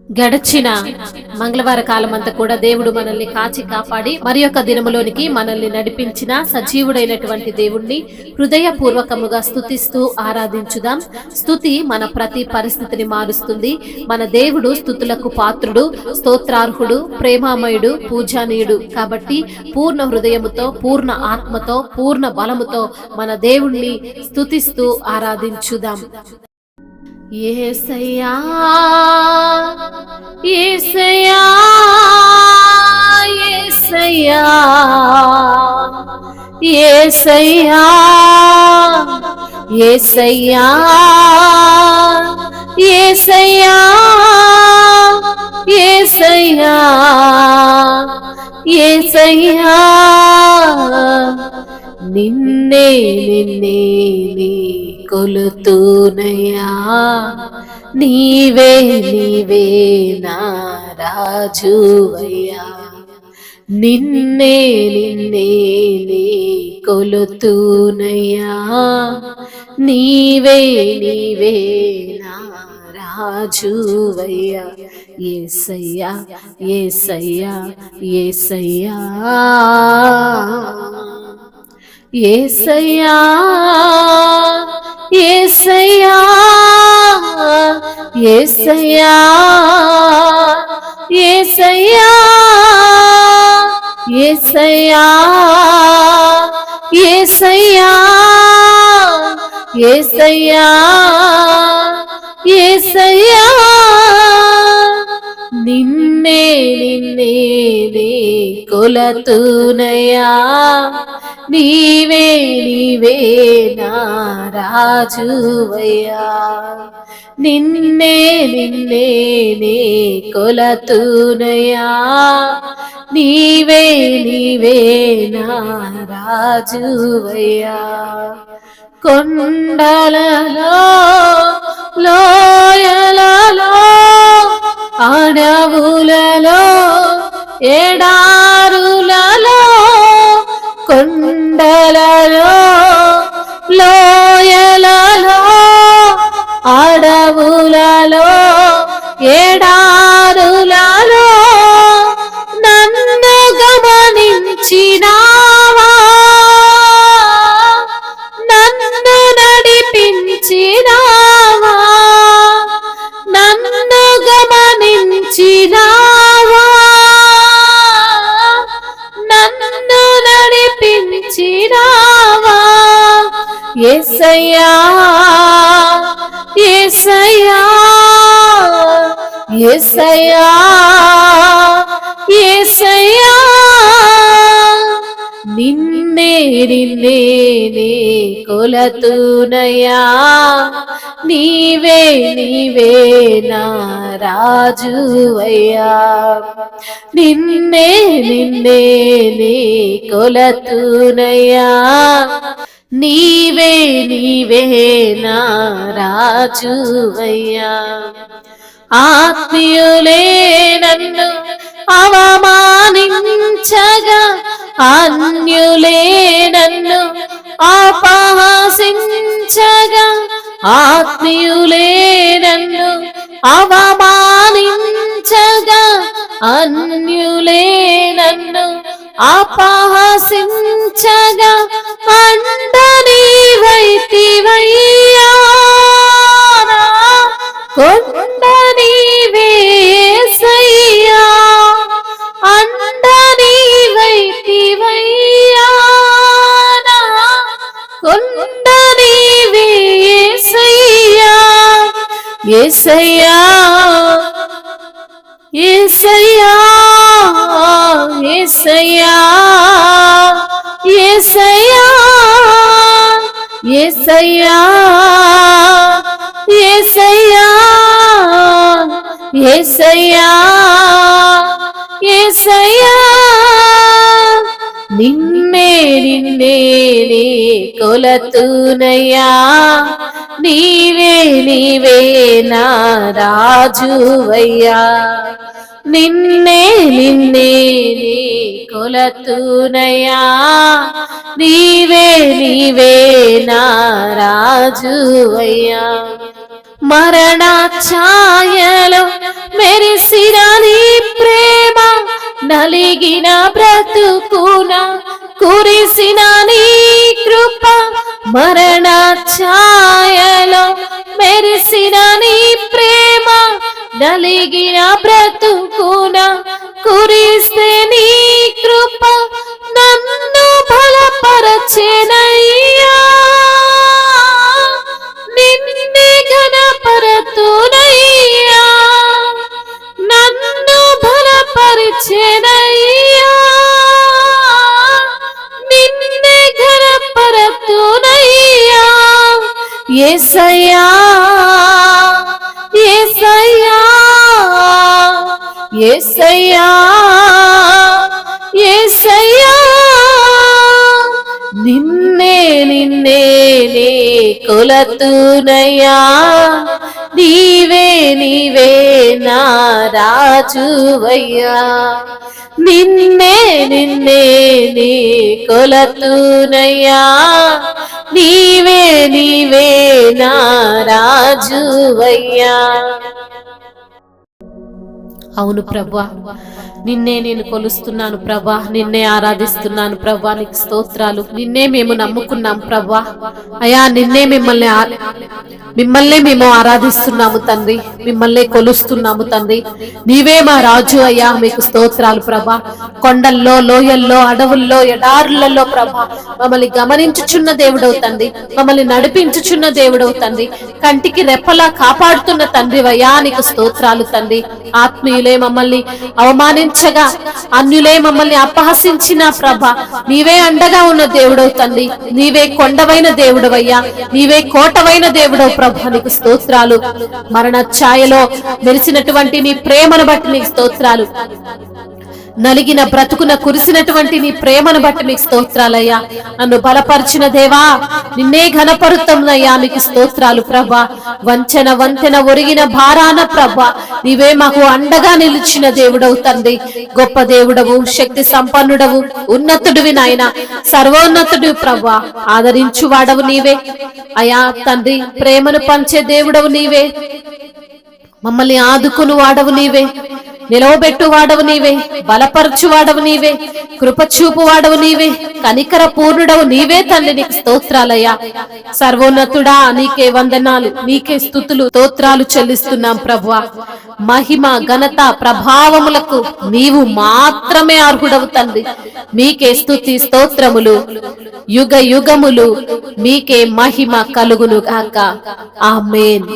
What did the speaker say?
గడిచిన మంగళవార కాలమంతా కూడా దేవుడు మనల్ని కాచి కాపాడి మరి యొక్క దినములోనికి మనల్ని నడిపించిన సజీవుడైనటువంటి దేవుణ్ణి హృదయపూర్వకముగా స్తుతిస్తూ ఆరాధించుదాం. స్తుతి మన ప్రతి పరిస్థితిని మారుస్తుంది. మన దేవుడు స్తుతులకు పాత్రుడు, స్తోత్రార్హుడు, ప్రేమామయుడు, పూజానీయుడు. కాబట్టి పూర్ణ హృదయముతో, పూర్ణ ఆత్మతో, పూర్ణ బలముతో మన దేవుణ్ణి స్తుతిస్తూ ఆరాధించుదాం. యేసయ్యా యేసయ్యా యేసయ్యా యేసయ్యా యేసయ్యా యేసయ్యా యేసయ్యా యేసయ్యా నిన్నే నిన్నే నీ కొలుతూనయ్యా, నీవే నీవే నా రాజువయ్యా. నిన్నే నిన్నే నీ కొలుతూనయ్యా, నీవే నీవే నా రాజువయ్యా. యేసయ్యా యేసయ్యా యేసయ్యా యేసయ్యా యేసయ్యా యేసయ్యా యేసయ్యా యేసయ్యా యేసయ్యా యేసయ్యా యేసయ్యా నిన్నే నిన్నే నీ కొలతూనయ్యా, నీవే నీవే నా రాజువయ్యా. నిన్నే నిన్నే నీ కొలతూనయ్యా, నీవే నీవే నా రాజువయ్యా. కొండలలో లోయలలో అడవులలో ఎడారులలో, కొండలలో లోయలలో అడవులలో ఎడారులలో నన్ను గమనించినావా, నన్ను నడిపించినావా, నన్ను గమనించినావా, నన్ను నడిపించినావా. యేసయ్యా యేసయ్యా యేసయ్యా యేసయ్యా నిన్నే నిన్నే నీ కొలతూనయ్యా, నీవే నీవే నా రాజువయ్యా. నిన్నే నిన్నే నీ కొలతూనయ్యా, నీవే నీవే నా రాజువయ్యా. ఆత్మీయులే నన్ను అవమానించగా, అన్యులే నన్ను అపహసించగా, ఆత్మీయులే నన్ను అవమానించగా, అన్యులే నన్ను అపహసించగా, అండ నీవైతివయ్యా, కొండ నీవే యేసయ్యా, అండ నీవైతివయ్యా, కొండ నీవే యేసయ్యా. యేసయ్యా యేసయ్యా యేసయ్యా యేసయ్యా యేసయ్యా యేసయ్యా యేసయ్యా యేసయ్యా నిన్నే నిన్నే నీ కొలతూనయ్యా, నీవే నీవే నా రాజువయ్యా. నిన్నే నిన్నే నీ కొలతూనయ్యా, నీవే నీవే నా రాజువయ్యా. మరణ ఛాయలో మెరిసిన నీ ప్రేమ, నలిగిన బ్రతుకున కురిసిన నీ కృప. మరణ ఛాయలో మెరిసిన నీ ప్రేమ, నలిగిన బ్రతుకున కురిస్తే నీ కృప. నన్ను బలపరచెనయ్యా, నిన్నే ఘనపరతునయ్యా. నన్ను బలపరచెనయ్యా, నిన్నే ఘనపరతునయ్యా. యేసయ్యా యేసయ్యా యేసయ్యా యేసయ్యా, నిన్నే నిన్నే నే కొలతునయ్యా. నీవే నీవే నా రాజువయ్యా, నిన్నే నిన్నే నే కొలతునయ్యా. నీవే నీవే నా రాజువయ్యా. అవును ప్రభా, నిన్నే నేను కొలుస్తున్నాను ప్రభా, నిన్నే ఆరాధిస్తున్నాను ప్రభా. నీకు స్తోత్రాలు. నిన్నే మేము నమ్ముకున్నాం ప్రభా. అయా నిన్నే మిమ్మల్ని మేము ఆరాధిస్తున్నాము తండ్రి, మిమ్మల్ని కొలుస్తున్నాము తండ్రి. నీవే మా రాజు అయ్యా. మీకు స్తోత్రాలు ప్రభా. కొండల్లో, లోయల్లో, అడవుల్లో, ఎడారులలో ప్రభా మమ్మల్ని గమనించుచున్న దేవుడవు తండ్రి, మమ్మల్ని నడిపించుచున్న దేవుడవు తండ్రి, కంటికి రెప్పలా కాపాడుతున్న తండ్రి అయ్యా. నీకు స్తోత్రాలు తండ్రి. ఆత్మీయులే మమ్మల్ని అవమానించగా, అన్యులే మమ్మల్ని అపహసించిన ప్రభ, నీవే అండగా ఉన్న దేవుడవు తండ్రి. నీవే కొండవైన దేవుడవయ్యా, నీవే కోటవైన దేవుడవు ప్రభ. నీకు స్తోత్రాలు. మరణ ఛాయలో మెరిసినటువంటి నీ ప్రేమను బట్టి నీకు స్తోత్రాలు. నలిగిన బ్రతుకున కురిసినటువంటి నీ ప్రేమను బట్టి మీకు స్తోత్రాలయ్యా. నన్ను బలపరిచిన దేవా, నిన్నే ఘనపరుతామయ్యా. మీకు స్తోత్రాలు ప్రభా. వంచన వంతెన ఒరిగిన భారాన ప్రభా, నీవే మాకు అండగా నిలిచిన దేవుడవు తండ్రి. గొప్ప దేవుడవు, శక్తి సంపన్నుడవు, ఉన్నతుడివి నాయన, సర్వోన్నతుడు ప్రభా. ఆదరించువాడవు నీవే అయా తండ్రి. ప్రేమను పంచే దేవుడవు నీవే, మమ్మల్ని ఆదుకుని వాడవు నీవే, నిలవబెట్టు వాడవు నీవే, బలపరచు వాడవు నీవే, కృపచూపు వాడవు నీవే, కనికర పూర్ణుడవు నీవే తండ్రి. నీకు స్తోత్రాలయ్యా. సర్వోన్నతుడా, నీకే వందనాలు, నీకే స్తుతులు స్తోత్రాలు చెల్లిస్తున్నాం ప్రభువా. మహిమ ఘనత ప్రభావములకు నీవు మాత్రమే అర్హుడవు తండ్రి. మీకే స్తుతి స్తోత్రములు యుగ యుగములు. మీకే మహిమ కలుగును గాక. ఆమేన్.